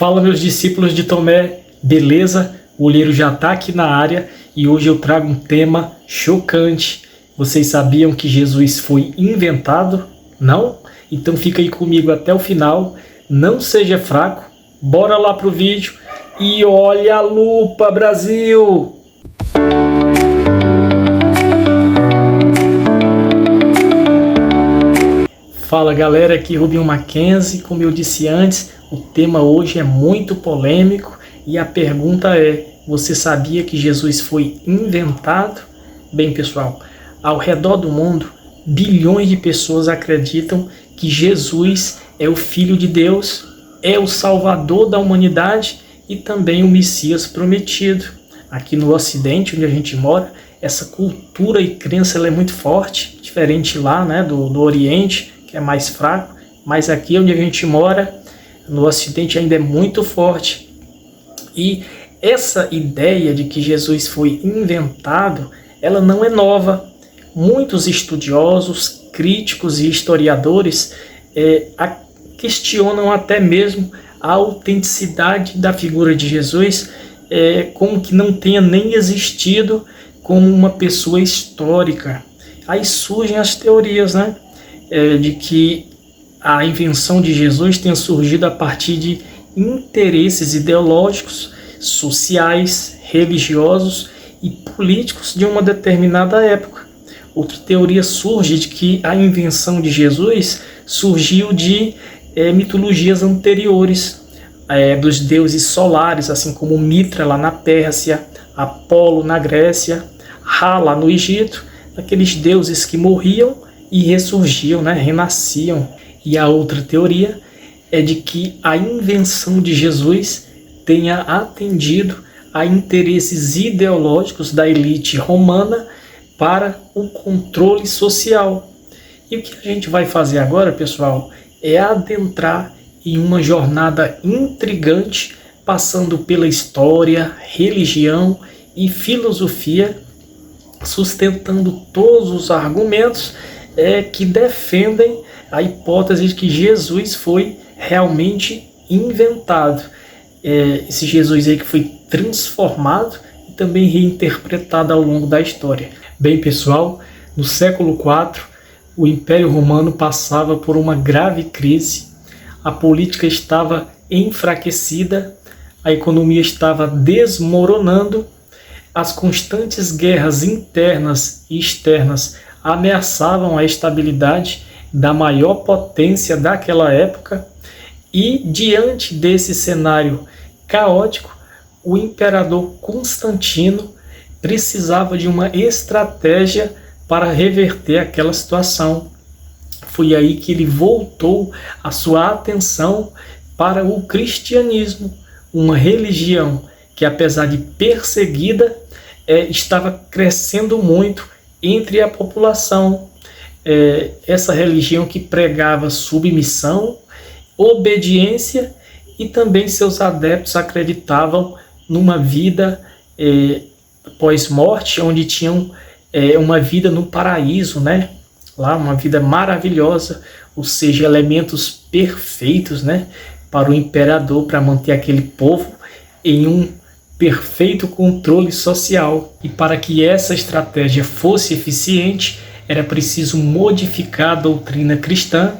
Fala, meus discípulos de Tomé, beleza? O olheiro já está aqui na área e hoje eu trago um tema chocante. Vocês sabiam que Jesus foi inventado? Não? Então fica aí comigo até o final, não seja fraco, bora lá pro vídeo e olha a lupa, Brasil! Fala galera, aqui Rubinho Mackenzie. Como eu disse antes, o tema hoje é muito polêmico e a pergunta é: você sabia que Jesus foi inventado? Bem pessoal, ao redor do mundo, bilhões de pessoas acreditam que Jesus é o Filho de Deus, é o Salvador da humanidade e também o Messias prometido. Aqui no Ocidente, onde a gente mora, essa cultura e crença ela é muito forte, diferente lá, né, do Oriente, que é mais fraco, mas aqui onde a gente mora, no Ocidente, ainda é muito forte. E essa ideia de que Jesus foi inventado, ela não é nova. Muitos estudiosos, críticos e historiadores questionam até mesmo a autenticidade da figura de Jesus, como que não tenha nem existido como uma pessoa histórica. Aí surgem as teorias, né? De que a invenção de Jesus tenha surgido a partir de interesses ideológicos, sociais, religiosos e políticos de uma determinada época. Outra teoria surge de que a invenção de Jesus surgiu de mitologias anteriores, dos deuses solares, assim como Mitra lá na Pérsia, Apolo na Grécia, Ra lá no Egito, aqueles deuses que morriam e ressurgiam, né, renasciam. E a outra teoria é de que a invenção de Jesus tenha atendido a interesses ideológicos da elite romana para o controle social. E o que a gente vai fazer agora, pessoal, é adentrar em uma jornada intrigante, passando pela história, religião e filosofia, sustentando todos os argumentos que defendem a hipótese de que Jesus foi realmente inventado. Esse Jesus aí que foi transformado e também reinterpretado ao longo da história. Bem pessoal, no século IV, o Império Romano passava por uma grave crise, a política estava enfraquecida, a economia estava desmoronando, as constantes guerras internas e externas ameaçavam a estabilidade da maior potência daquela época e, diante desse cenário caótico, o imperador Constantino precisava de uma estratégia para reverter aquela situação. Foi aí que ele voltou a sua atenção para o cristianismo, uma religião que, apesar de perseguida, estava crescendo muito entre a população. Essa religião que pregava submissão, obediência, e também seus adeptos acreditavam numa vida pós-morte, onde tinham uma vida no paraíso, né? Lá, uma vida maravilhosa, ou seja, elementos perfeitos, né, para o imperador, para manter aquele povo em um perfeito controle social. E para que essa estratégia fosse eficiente, era preciso modificar a doutrina cristã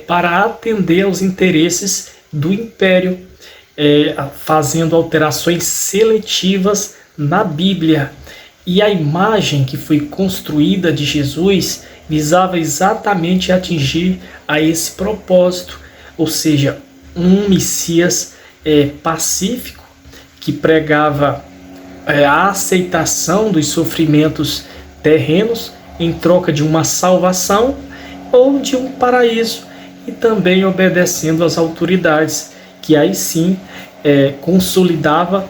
para atender aos interesses do império, fazendo alterações seletivas na Bíblia. E a imagem que foi construída de Jesus visava exatamente atingir a esse propósito, ou seja, um Messias pacífico, que pregava a aceitação dos sofrimentos terrenos em troca de uma salvação ou de um paraíso, e também obedecendo às autoridades, que aí sim consolidava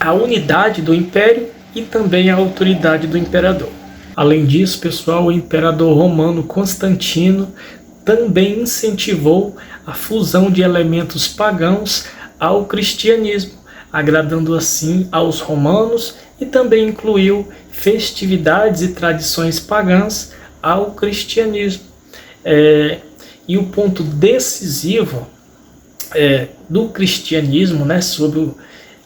a unidade do império e também a autoridade do imperador. Além disso, pessoal, o imperador romano Constantino também incentivou a fusão de elementos pagãos ao cristianismo, agradando assim aos romanos, e também incluiu festividades e tradições pagãs ao cristianismo. E o ponto decisivo do cristianismo, né, sob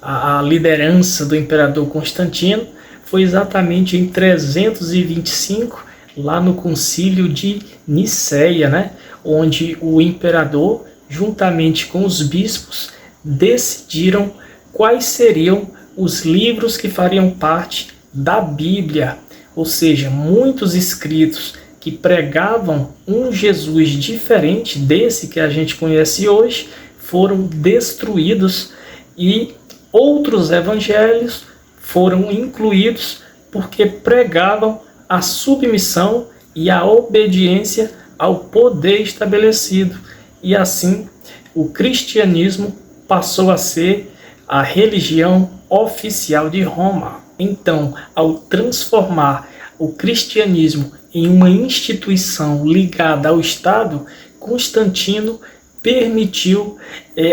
a liderança do imperador Constantino, foi exatamente em 325, lá no concílio de Niceia, né, onde o imperador, juntamente com os bispos, decidiram quais seriam os livros que fariam parte da Bíblia, ou seja, muitos escritos que pregavam um Jesus diferente desse que a gente conhece hoje foram destruídos e outros evangelhos foram incluídos porque pregavam a submissão e a obediência ao poder estabelecido. E assim, o cristianismo passou a ser a religião oficial de Roma. Então, ao transformar o cristianismo em uma instituição ligada ao Estado, Constantino permitiu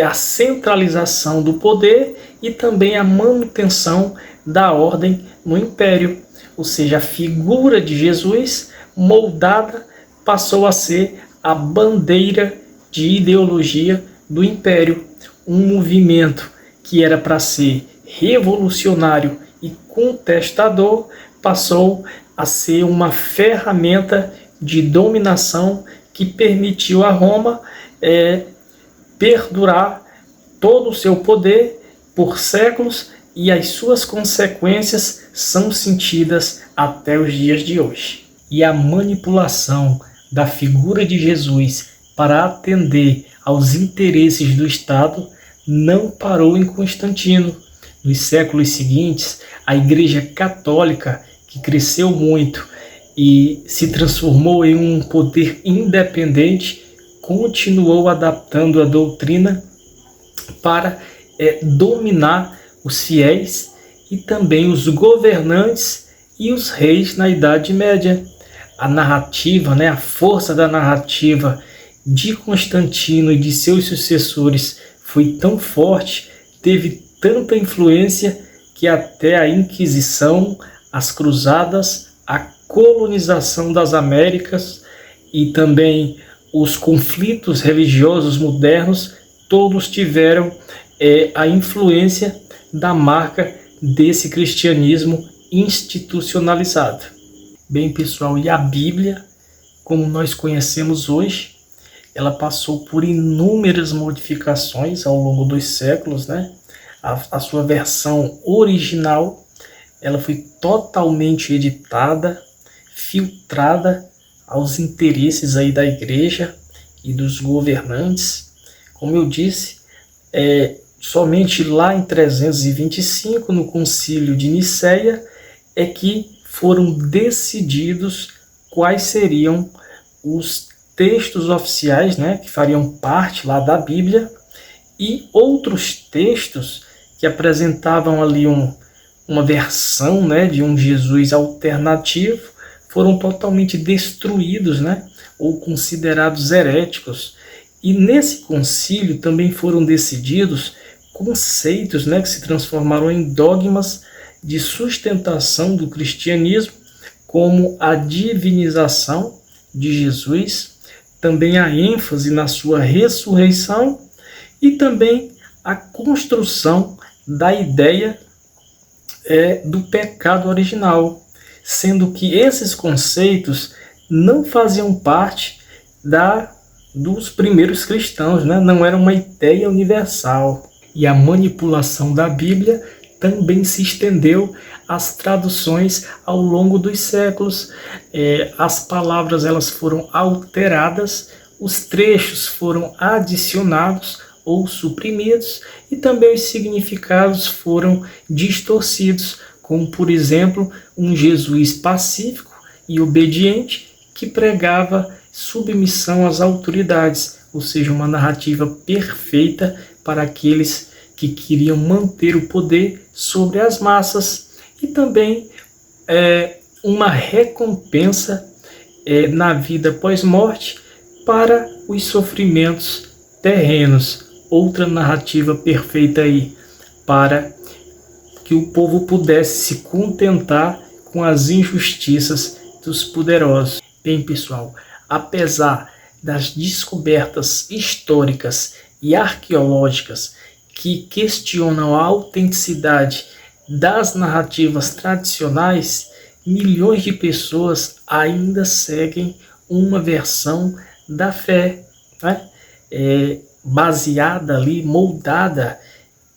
a centralização do poder e também a manutenção da ordem no império. Ou seja, a figura de Jesus moldada passou a ser a bandeira de ideologia do império. Um movimento que era para ser revolucionário e contestador passou a ser uma ferramenta de dominação que permitiu a Roma perdurar todo o seu poder por séculos, e as suas consequências são sentidas até os dias de hoje. E a manipulação da figura de Jesus para atender aos interesses do Estado não parou em Constantino. Nos séculos seguintes, a Igreja Católica, que cresceu muito e se transformou em um poder independente, continuou adaptando a doutrina para dominar os fiéis e também os governantes e os reis na Idade Média. A narrativa, a força da narrativa de Constantino e de seus sucessores foi tão forte, teve tanta influência, que até a Inquisição, as Cruzadas, a colonização das Américas e também os conflitos religiosos modernos, todos tiveram a influência da marca desse cristianismo institucionalizado. Bem, pessoal, e a Bíblia, como nós conhecemos hoje, ela passou por inúmeras modificações ao longo dos séculos, né? A sua versão original, ela foi totalmente editada, filtrada aos interesses aí da igreja e dos governantes. Como eu disse, somente lá em 325, no concílio de Niceia, é que foram decididos quais seriam os textos oficiais, que fariam parte lá da Bíblia, e outros textos que apresentavam ali uma versão, de um Jesus alternativo, foram totalmente destruídos, ou considerados heréticos. E nesse concílio também foram decididos conceitos, que se transformaram em dogmas de sustentação do cristianismo, como a divinização de Jesus, também a ênfase na sua ressurreição e também a construção da ideia do pecado original, sendo que esses conceitos não faziam parte dos primeiros cristãos, não era uma ideia universal. E a manipulação da Bíblia também se estendeu às traduções ao longo dos séculos. As palavras elas foram alteradas, os trechos foram adicionados ou suprimidos, e também os significados foram distorcidos, como, por exemplo, um Jesus pacífico e obediente que pregava submissão às autoridades, ou seja, uma narrativa perfeita para aqueles que queriam manter o poder sobre as massas, e também uma recompensa na vida pós-morte para os sofrimentos terrenos. Outra narrativa perfeita aí, para que o povo pudesse se contentar com as injustiças dos poderosos. Bem, pessoal, apesar das descobertas históricas e arqueológicas que questionam a autenticidade das narrativas tradicionais, milhões de pessoas ainda seguem uma versão da fé, né? Baseada ali, moldada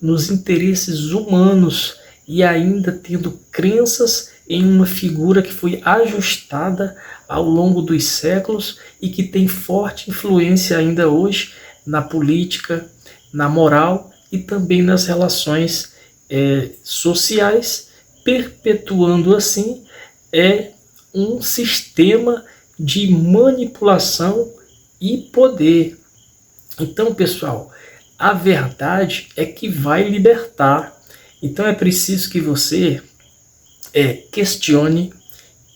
nos interesses humanos e ainda tendo crenças em uma figura que foi ajustada ao longo dos séculos e que tem forte influência ainda hoje na política, na moral e também nas relações sociais, perpetuando assim um sistema de manipulação e poder. Então, pessoal, a verdade é que vai libertar. Então é preciso que você questione,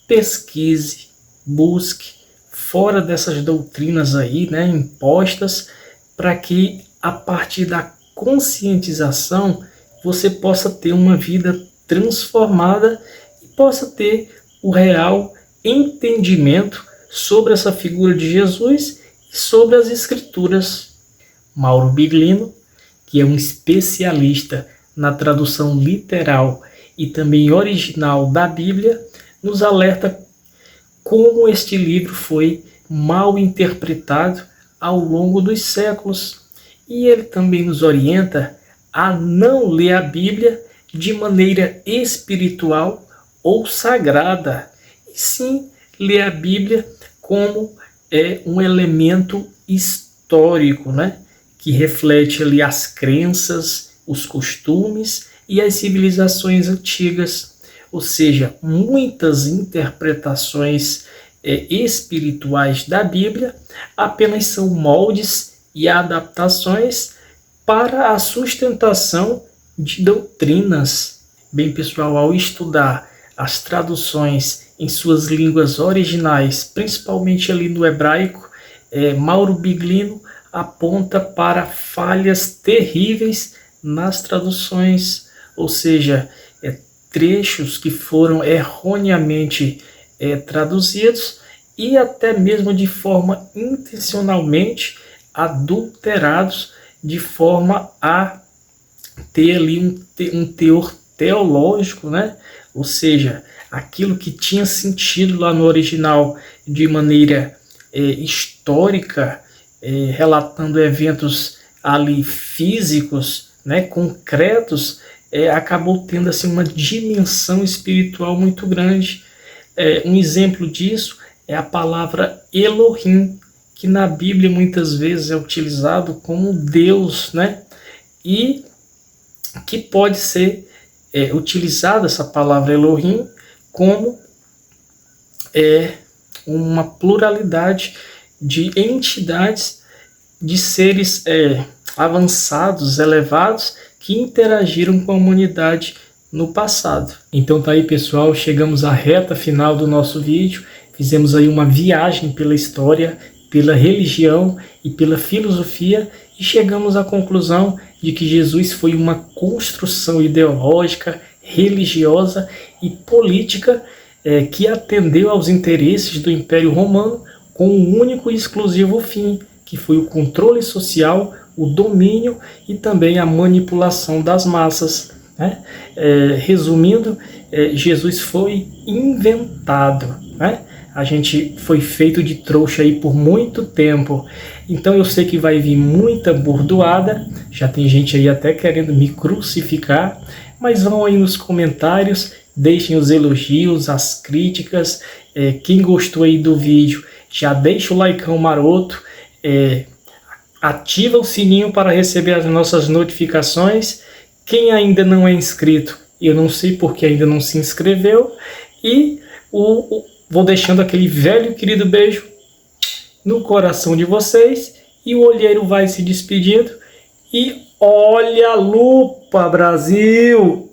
pesquise, busque fora dessas doutrinas aí, né, impostas, para que a partir da conscientização você possa ter uma vida transformada e possa ter o real entendimento sobre essa figura de Jesus e sobre as Escrituras. Mauro Biglino, que é um especialista na tradução literal e também original da Bíblia, nos alerta como este livro foi mal interpretado ao longo dos séculos. E ele também nos orienta a não ler a Bíblia de maneira espiritual ou sagrada, e sim ler a Bíblia como um elemento histórico, né? Que reflete ali as crenças, os costumes e as civilizações antigas. Ou seja, muitas interpretações espirituais da Bíblia apenas são moldes e adaptações para a sustentação de doutrinas. Bem, pessoal, ao estudar as traduções em suas línguas originais, principalmente ali no hebraico, Mauro Biglino aponta para falhas terríveis nas traduções, ou seja, trechos que foram erroneamente traduzidos e até mesmo de forma intencionalmente adulterados, de forma a ter ali um teor teológico, né? Ou seja, aquilo que tinha sentido lá no original de maneira histórica, relatando eventos ali físicos, né, concretos, acabou tendo assim uma dimensão espiritual muito grande. Um exemplo disso é a palavra Elohim, que na Bíblia muitas vezes é utilizado como Deus, né? E que pode ser utilizada essa palavra Elohim como uma pluralidade de entidades, de seres avançados, elevados, que interagiram com a humanidade no passado. Então tá aí, pessoal, chegamos à reta final do nosso vídeo. Fizemos aí uma viagem pela história, pela religião e pela filosofia e chegamos à conclusão de que Jesus foi uma construção ideológica, religiosa e política que atendeu aos interesses do Império Romano com um único e exclusivo fim, que foi o controle social, o domínio e também a manipulação das massas, né? Resumindo, Jesus foi inventado, né? A gente foi feito de trouxa aí por muito tempo, então eu sei que vai vir muita bordoada, já tem gente aí até querendo me crucificar, mas vão aí nos comentários, deixem os elogios, as críticas, quem gostou aí do vídeo, já deixa o likeão maroto, ativa o sininho para receber as nossas notificações. Quem ainda não é inscrito, eu não sei porque ainda não se inscreveu, e vou deixando aquele velho querido beijo no coração de vocês, e o olheiro vai se despedindo, e olha a lupa, Brasil!